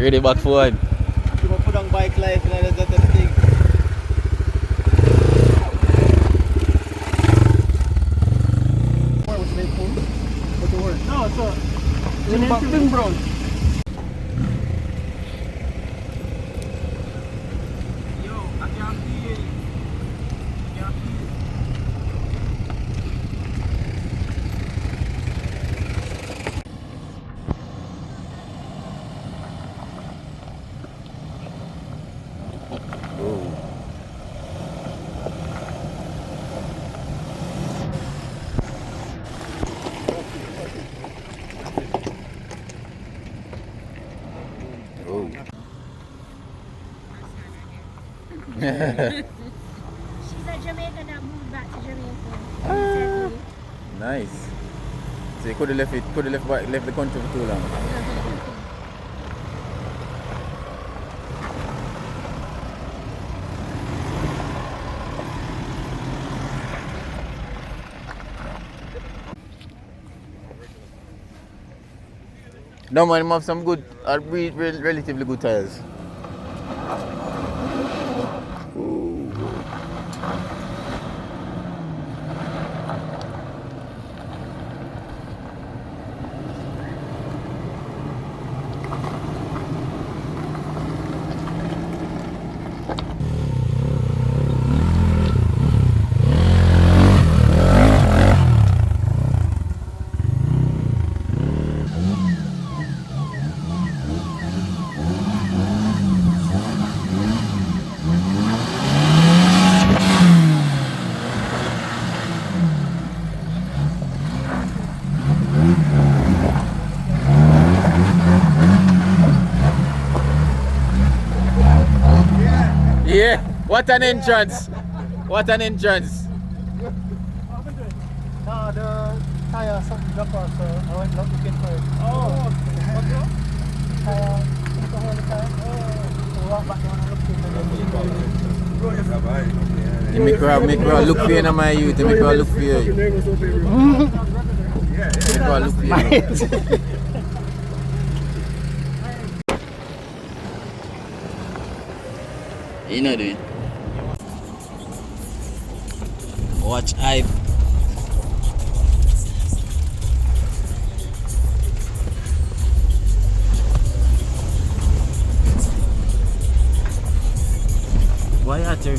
Ready back forward. You go put on bike life and that other thing. What's the phone? What's the word? No, it's a thin brown. Yo, I can't feel it. I can't feel it. She's a Jamaican that moved back to Jamaica. Nice. So you could have left the country for too long. No man, have some good, relatively good tires. Yeah, what an entrance! What an entrance! No, the tire something dropped off, so I went looking for it. Oh, what's wrong? Tire, the tire. So walk back down and look for it. You make her look for you in my youth, you make her look for you. Make her look for you. You know doing. Watch hype. Why are you?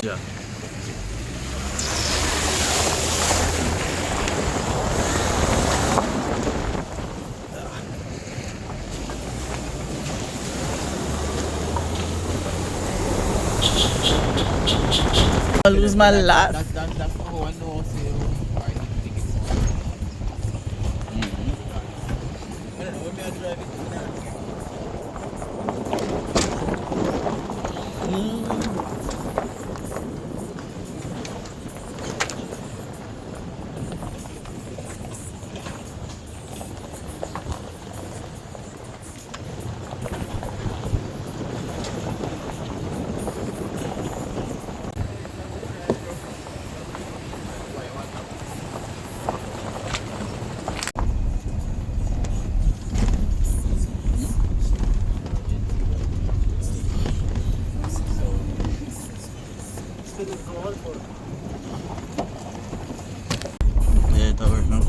Yeah. I lose my life. That's how I know. Yeah, that works now.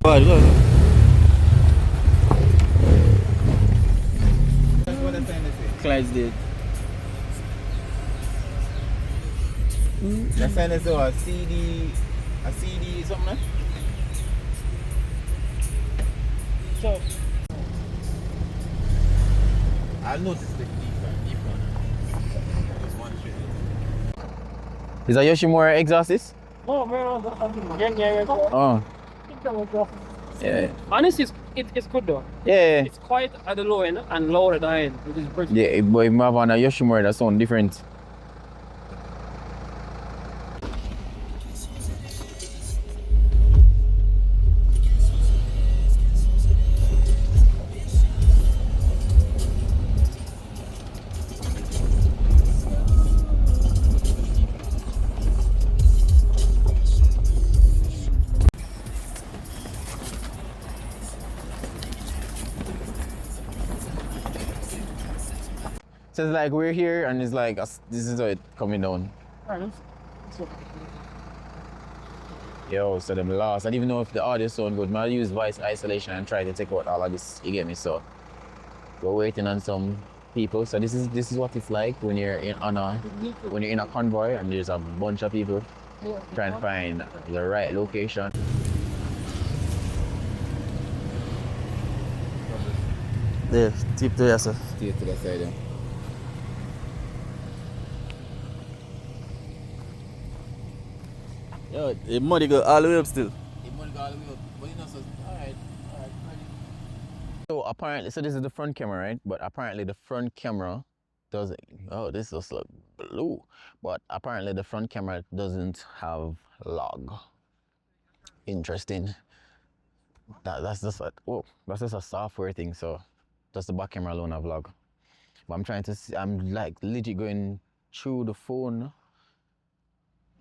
Go ahead. That's what I'm saying to say. Clyde's dead. They're saying it's a CD something. So, I noticed the deep one. Just one shit. Is that Yoshimura exhaust? no, man, Oh. Yeah. honestly, it's good though. Yeah. It's quiet at the low end and loud at the high end, which is pretty. Yeah, but if you have on a Yoshimura, that sound different. So it's like we're here and it's like this is how it coming down. Yo, so them lost. I don't even know if the audio sound good. I'll use voice isolation and try to take out all of this. You get me? So we're waiting on some people. So this is what it's like when you're in a convoy and there's a bunch of people trying to find the right location. There, tip to yourself. Stay to the side then. Yo, the money go all the way up still. The money go all the way up. But you know, so alright. So apparently, so this is the front camera, right? But apparently the front camera doesn't. Oh, this just look blue. But apparently the front camera doesn't have log. Interesting. That's just a software thing. So just the back camera alone have log. But I'm trying to see. I'm like legit going through the phone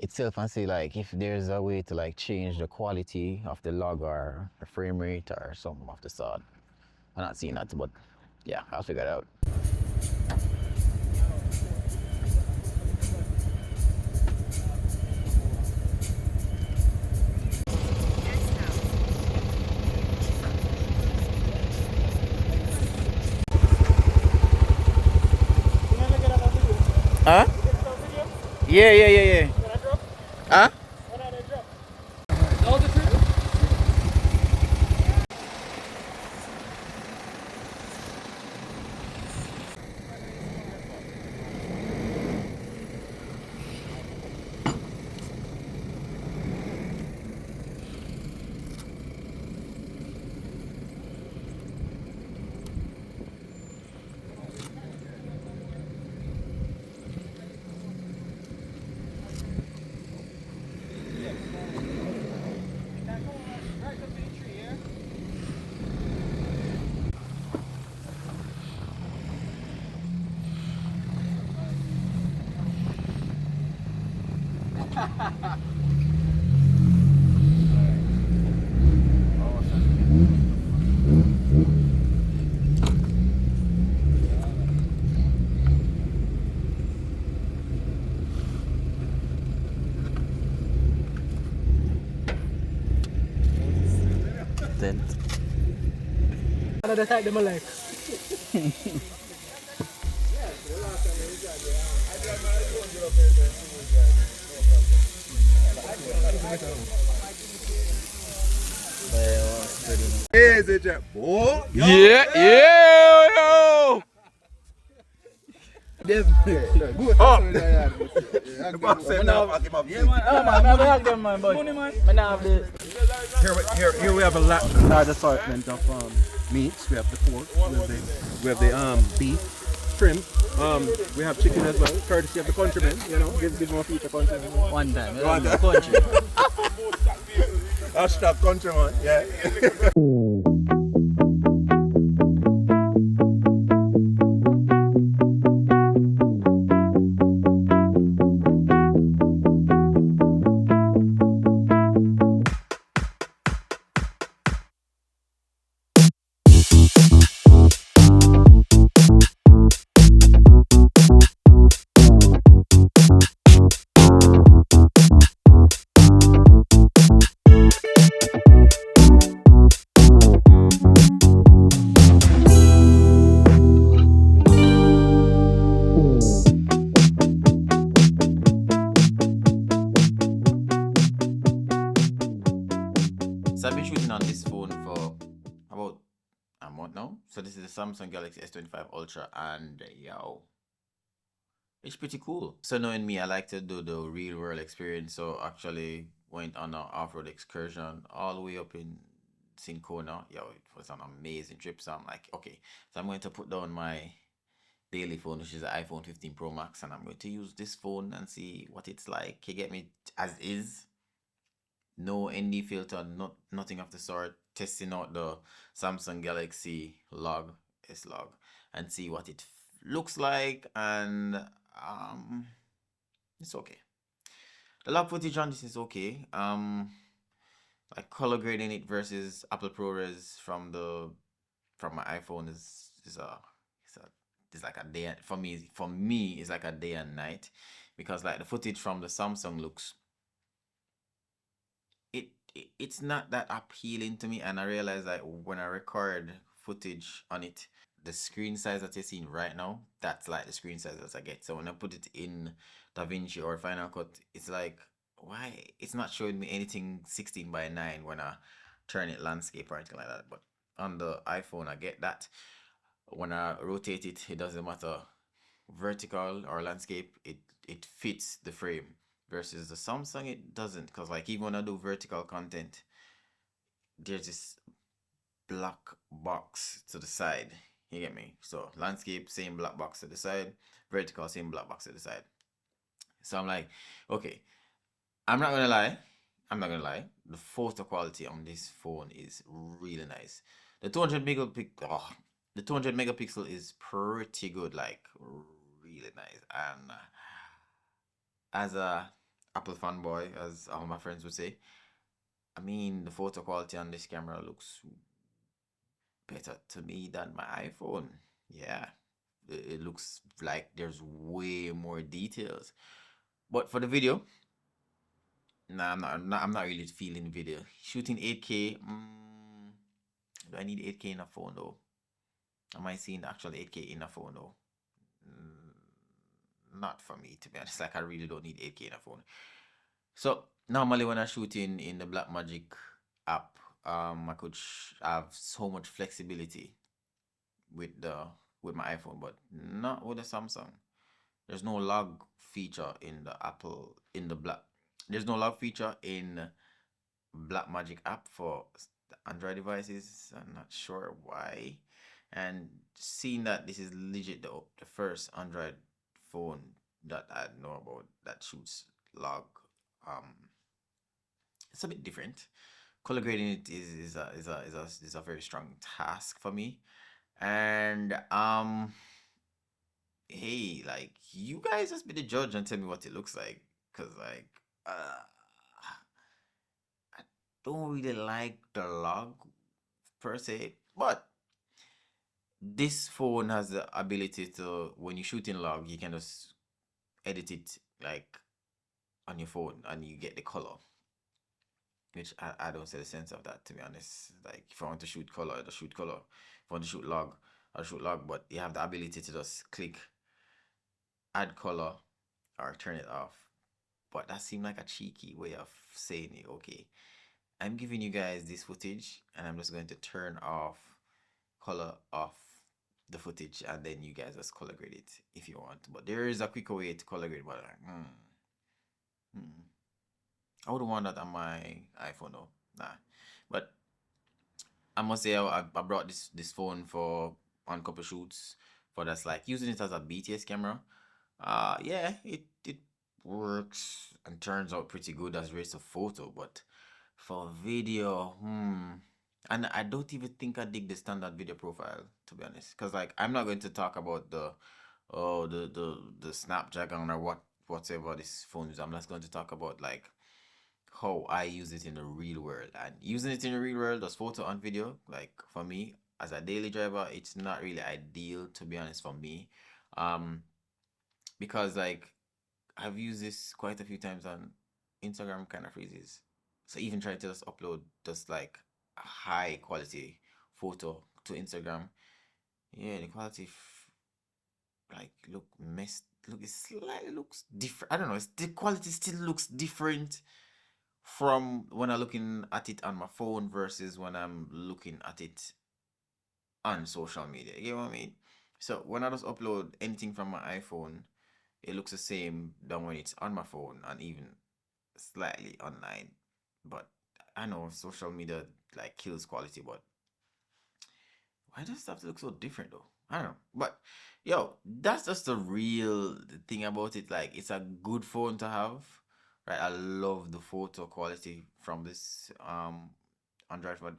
itself and see like if there's a way to like change the quality of the log or the frame rate or something of the sort. I'm not seeing that, but yeah, I'll figure it out. Huh? Yeah. Huh? Another type them like. Is it your boy? Yeah. Here we have a large assortment of meats. We have the pork, we have the beef, shrimp. We have chicken as well, courtesy of the countrymen. You know, give more feature countrymen. One time, country. Hashtag countryman, yeah. So I've been shooting on this phone for about a month now. So this is the Samsung Galaxy S25 Ultra, and yo, it's pretty cool. So knowing me, I like to do the real world experience. So actually went on an off-road excursion all the way up in Sincona. Yo, it was an amazing trip. So I'm like, okay, so I'm going to put down my daily phone, which is the iPhone 15 Pro Max, and I'm going to use this phone and see what it's like. You get me? As is. No ND filter, nothing of the sort. Testing out the Samsung Galaxy log, S log, and see what it looks like, and it's okay. The log footage on this is okay. Like color grading it versus Apple ProRes from my iPhone is like a day for me it's like a day and night, because like the footage from the Samsung looks, it's not that appealing to me, and I realize that when I record footage on it, the screen size that you're seeing right now, that's like the screen size that I get. So when I put it in DaVinci or Final Cut, it's like, why it's not showing me anything 16:9 when I turn it landscape or anything like that. But on the iPhone I get that. When I rotate it, it doesn't matter vertical or landscape, it fits the frame. Versus the Samsung, it doesn't, because like even when I do vertical content, there's this black box to the side. You get me? So landscape, same black box to the side, vertical, same black box to the side. So I'm like, okay, I'm not gonna lie, the photo quality on this phone is really nice. The 200 megapixel is pretty good, like really nice. And as a Apple fanboy, as all my friends would say, I mean, the photo quality on this camera looks better to me than my iPhone. Yeah, it looks like there's way more details. But for the video, nah, I'm not really feeling video. Shooting 8K, do I need 8K in a phone though? Am I seeing the actual 8K in a phone though? Not for me, to be honest. Like, I really don't need 8K in a phone. So normally when I shoot in the Blackmagic app, I could have so much flexibility with my iPhone, but not with the Samsung. There's no log feature in the there's no log feature in Blackmagic app for the Android devices. I'm not sure why. And seeing that this is legit the first Android phone that I know about that shoots log, it's a bit different. Color grading it is a very strong task for me. And hey, like, you guys just be the judge and tell me what it looks like, because like I don't really like the log per se, but this phone has the ability to, when you shoot in log, you can just edit it like on your phone and you get the color, which I don't see the sense of that, to be honest. Like, if I want to shoot color, I'll shoot color. If I want to shoot log, I'll shoot log. But you have the ability to just click add color or turn it off. But that seemed like a cheeky way of saying it. Okay, I'm giving you guys this footage and I'm just going to turn off color off the footage, and then you guys just color grade it if you want. But there is a quicker way to color grade, but I wouldn't want that on my iPhone though. Nah. But I must say I brought this phone for on couple shoots, for that's like using it as a BTS camera. Yeah, it works and turns out pretty good as rates of photo, but for video, and I don't even think I dig the standard video profile, to be honest, because like I'm not going to talk about the Snapdragon or whatever this phone is. I'm just going to talk about like how I use it in the real world. And using it in the real world, as photo and video, like for me as a daily driver, it's not really ideal, to be honest, for me, because like I've used this quite a few times on Instagram, kind of freezes. So even trying to just upload just like a high quality photo to Instagram, yeah, the quality like look messed. Look, it slightly looks different. I don't know. The quality still looks different from when I'm looking at it on my phone versus when I'm looking at it on social media. You get what I mean? So when I just upload anything from my iPhone, it looks the same than when it's on my phone and even slightly online. But I know social media like kills quality, but why does stuff look so different though? I don't know. But yo, that's just the real thing about it. Like it's a good phone to have. Right? I love the photo quality from this Android phone.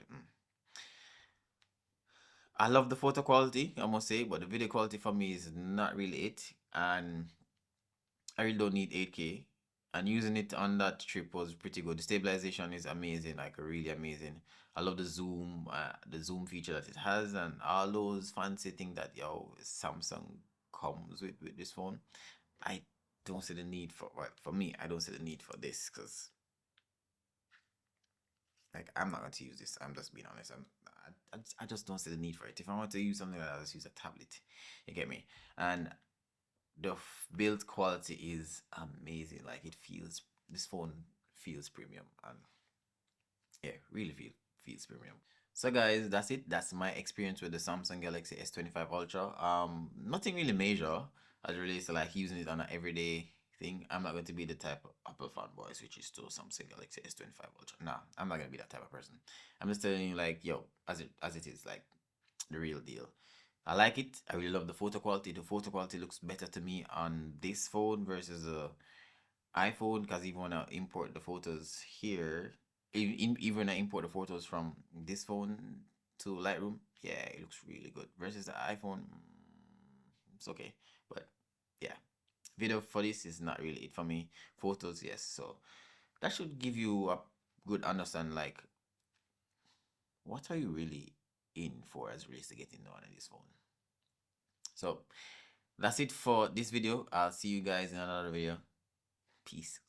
I love the photo quality, I must say, but the video quality for me is not really it. And I really don't need 8K. And using it on that trip was pretty good. The stabilization is amazing, like really amazing. I love the zoom feature that it has, and all those fancy things that Samsung comes with this phone. I don't see the need for, well, for me, I don't see the need for this because like I'm not going to use this. I'm just being honest. I just don't see the need for it. If I want to use something like that, I'll just use a tablet. You get me? And the build quality is amazing. Like this phone feels premium, and yeah, really feels premium. So guys, that's it. That's my experience with the Samsung Galaxy S25 Ultra. Nothing really major as it relates to like using it on an everyday thing. I'm not going to be the type of Apple fanboy switches to Samsung Galaxy S25 Ultra. Nah, I'm not gonna be that type of person. I'm just telling you like, yo, as it is, like the real deal. I like it. I really love the photo quality. The photo quality looks better to me on this phone versus the iPhone, because even when I import the photos here, even when I import the photos from this phone to Lightroom, yeah, it looks really good. Versus the iPhone, it's okay. But yeah, video for this is not really it for me. Photos, yes. So that should give you a good understand, like, what are you really in for as relates to getting on this phone. So that's it for this video. I'll see you guys in another video. Peace.